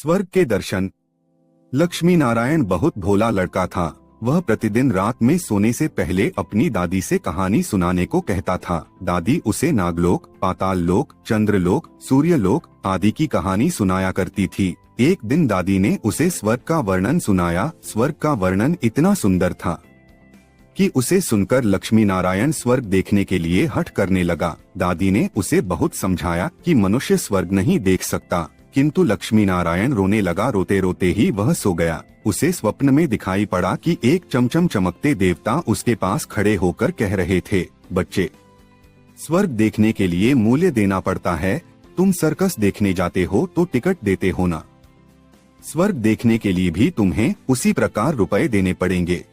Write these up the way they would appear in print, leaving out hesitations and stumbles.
स्वर्ग के दर्शन। लक्ष्मी नारायण बहुत भोला लड़का था। वह प्रतिदिन रात में सोने से पहले अपनी दादी से कहानी सुनाने को कहता था। दादी उसे नागलोक, पाताल लोक, चंद्रलोक, सूर्यलोक आदि की कहानी सुनाया करती थी। एक दिन दादी ने उसे स्वर्ग का वर्णन सुनाया। स्वर्ग का वर्णन इतना सुंदर था कि उसे सुनकर लक्ष्मी नारायण स्वर्ग देखने के लिए हठ करने लगा। दादी ने उसे बहुत समझाया कि मनुष्य स्वर्ग नहीं देख सकता, किंतु लक्ष्मी नारायण रोने लगा। रोते रोते ही वह सो गया। उसे स्वप्न में दिखाई पड़ा कि एक चमचम चमकते देवता उसके पास खड़े होकर कह रहे थे, बच्चे, स्वर्ग देखने के लिए मूल्य देना पड़ता है। तुम सर्कस देखने जाते हो तो टिकट देते हो ना, स्वर्ग देखने के लिए भी तुम्हें उसी प्रकार रुपए देने पड़ेंगे।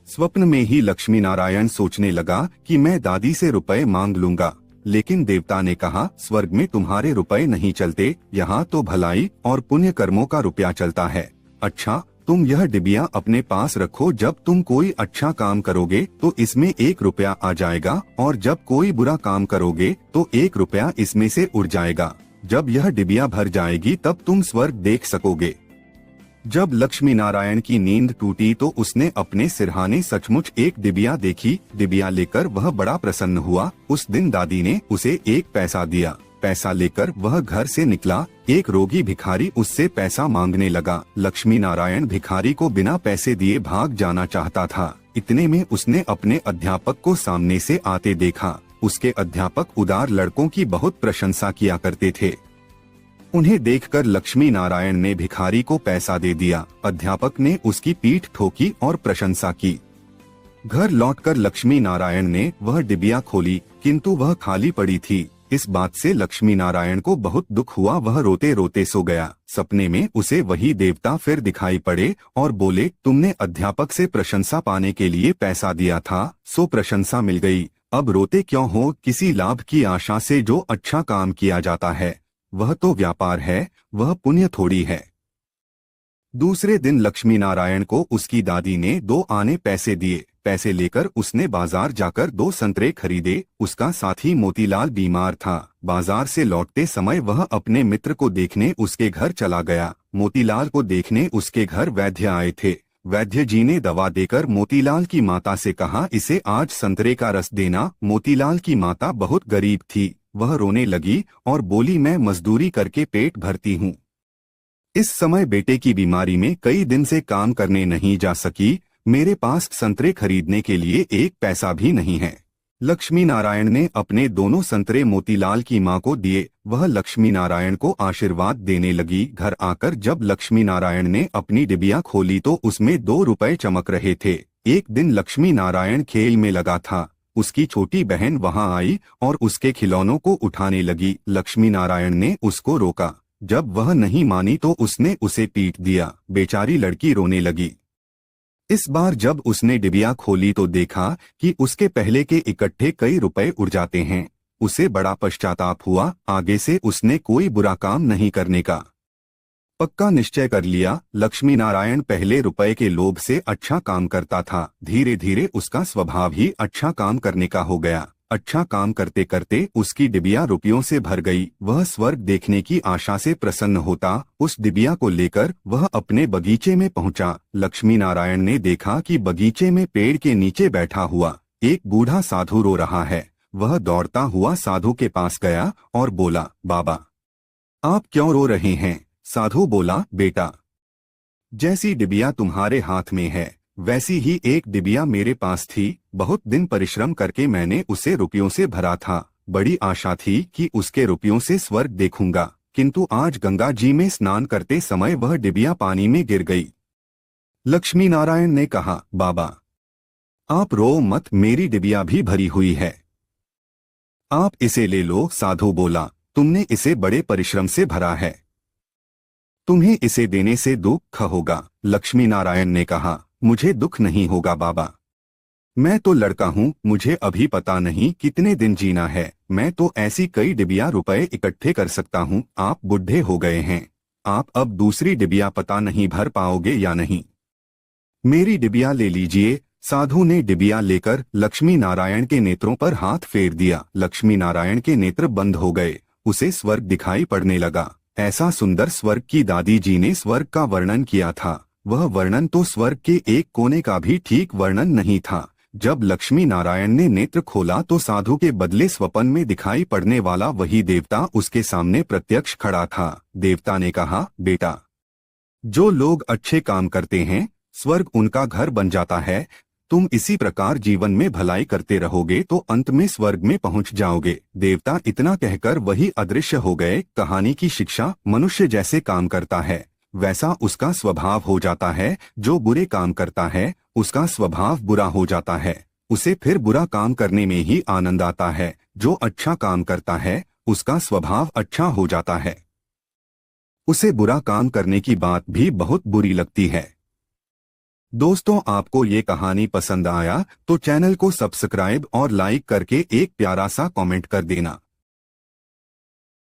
स्वप्न में ही लक्ष्मी नारायण सोचने लगा कि मैं दादी से रुपए मांग लूंगा, लेकिन देवता ने कहा, स्वर्ग में तुम्हारे रुपए नहीं चलते, यहाँ तो भलाई और पुण्य कर्मों का रुपया चलता है। अच्छा, तुम यह डिबिया अपने पास रखो। जब तुम कोई अच्छा काम करोगे तो इसमें 1 रुपया आ जाएगा, और जब कोई बुरा काम करोगे तो 1 रुपया इसमें से उड़ जाएगा। जब यह डिबिया भर जाएगी तब तुम स्वर्ग देख सकोगे। जब लक्ष्मी नारायण की नींद टूटी तो उसने अपने सिरहाने सचमुच एक डिबिया देखी। डिबिया लेकर वह बड़ा प्रसन्न हुआ। उस दिन दादी ने उसे 1 पैसा दिया। पैसा लेकर वह घर से निकला। एक रोगी भिखारी उससे पैसा मांगने लगा। लक्ष्मी नारायण भिखारी को बिना पैसे दिए भाग जाना चाहता था। इतने में उसने अपने अध्यापक को सामने से आते देखा। उसके अध्यापक उदार लड़कों की बहुत प्रशंसा किया करते थे। उन्हें देखकर लक्ष्मी नारायण ने भिखारी को पैसा दे दिया। अध्यापक ने उसकी पीठ ठोकी और प्रशंसा की। घर लौटकर लक्ष्मी नारायण ने वह डिबिया खोली, किंतु वह खाली पड़ी थी। इस बात से लक्ष्मी नारायण को बहुत दुख हुआ। वह रोते रोते सो गया। सपने में उसे वही देवता फिर दिखाई पड़े और बोले, तुमने अध्यापक से प्रशंसा पाने के लिए पैसा दिया था, सो प्रशंसा मिल गई। अब रोते क्यों हो? किसी लाभ की आशा से जो अच्छा काम किया जाता है वह तो व्यापार है, वह पुण्य थोड़ी है। दूसरे दिन लक्ष्मी नारायण को उसकी दादी ने 2 आने पैसे दिए। पैसे लेकर उसने बाजार जाकर 2 संतरे खरीदे। उसका साथी मोतीलाल बीमार था। बाजार से लौटते समय वह अपने मित्र को देखने उसके घर चला गया। मोतीलाल को देखने उसके घर वैद्य आए थे। वैद्य जी ने दवा देकर मोतीलाल की माता से कहा, इसे आज संतरे का रस देना। मोतीलाल की माता बहुत गरीब थी। वह रोने लगी और बोली, मैं मजदूरी करके पेट भरती हूँ। इस समय बेटे की बीमारी में कई दिन से काम करने नहीं जा सकी। मेरे पास संतरे खरीदने के लिए 1 पैसा भी नहीं है। लक्ष्मी नारायण ने अपने दोनों संतरे मोतीलाल की मां को दिए। वह लक्ष्मी नारायण को आशीर्वाद देने लगी। घर आकर जब लक्ष्मी नारायण ने अपनी डिबिया खोली तो उसमें 2 रुपए चमक रहे थे। एक दिन लक्ष्मी नारायण खेल में लगा था। उसकी छोटी बहन वहां आई और उसके खिलौनों को उठाने लगी। लक्ष्मी नारायण ने उसको रोका। जब वह नहीं मानी तो उसने उसे पीट दिया। बेचारी लड़की रोने लगी। इस बार जब उसने डिबिया खोली तो देखा कि उसके पहले के इकट्ठे कई रुपए उड़ जाते हैं। उसे बड़ा पश्चाताप हुआ। आगे से उसने कोई बुरा काम नहीं करने का पक्का निश्चय कर लिया। लक्ष्मी नारायण पहले रुपए के लोभ से अच्छा काम करता था। धीरे धीरे उसका स्वभाव ही अच्छा काम करने का हो गया। अच्छा काम करते करते उसकी डिबिया रुपयों से भर गई। वह स्वर्ग देखने की आशा से प्रसन्न होता। उस डिबिया को लेकर वह अपने बगीचे में पहुंचा। लक्ष्मी नारायण ने देखा कि बगीचे में पेड़ के नीचे बैठा हुआ एक बूढ़ा साधु रो रहा है। वह दौड़ता हुआ साधु के पास गया और बोला, बाबा, आप क्यों रो रहे हैं? साधु बोला, बेटा, जैसी डिबिया तुम्हारे हाथ में है वैसी ही एक डिबिया मेरे पास थी। बहुत दिन परिश्रम करके मैंने उसे रुपयों से भरा था। बड़ी आशा थी कि उसके रुपयों से स्वर्ग देखूंगा, किंतु आज गंगा जी में स्नान करते समय वह डिबिया पानी में गिर गई। लक्ष्मी नारायण ने कहा, बाबा, आप रो मत, मेरी डिबिया भी भरी हुई है, आप इसे ले लो। साधु बोला, तुमने इसे बड़े परिश्रम से भरा है, तुम्हें इसे देने से दुख होगा। लक्ष्मी नारायण ने कहा, मुझे दुख नहीं होगा बाबा, मैं तो लड़का हूँ, मुझे अभी पता नहीं कितने दिन जीना है। मैं तो ऐसी कई डिबिया रुपए इकट्ठे कर सकता हूँ। आप बुढ़े हो गए हैं, आप अब दूसरी डिबिया पता नहीं भर पाओगे या नहीं। मेरी डिबिया ले लीजिए। साधु ने डिबिया लेकर लक्ष्मी नारायण के नेत्रों पर हाथ फेर दिया। लक्ष्मी नारायण के नेत्र बंद हो गए। उसे स्वर्ग दिखाई पड़ने लगा। ऐसा सुंदर स्वर्ग की दादी जी ने स्वर्ग का वर्णन किया था। वह वर्णन तो स्वर्ग के एक कोने का भी ठीक वर्णन नहीं था। जब लक्ष्मी नारायण ने नेत्र खोला तो साधु के बदले स्वप्न में दिखाई पड़ने वाला वही देवता उसके सामने प्रत्यक्ष खड़ा था। देवता ने कहा, बेटा, जो लोग अच्छे काम करते हैं स्वर्ग उनका घर बन जाता है। तुम इसी प्रकार जीवन में भलाई करते रहोगे तो अंत में स्वर्ग में पहुंच जाओगे। देवता इतना कहकर वही अदृश्य हो गए। कहानी की शिक्षा, मनुष्य जैसे काम करता है वैसा उसका स्वभाव हो जाता है। जो बुरे काम करता है उसका स्वभाव बुरा हो जाता है, उसे फिर बुरा काम करने में ही आनंद आता है। जो अच्छा काम करता है उसका स्वभाव अच्छा हो जाता है, उसे बुरा काम करने की बात भी बहुत बुरी लगती है। दोस्तों, आपको ये कहानी पसंद आया तो चैनल को सब्सक्राइब और लाइक करके एक प्यारा सा कमेंट कर देना।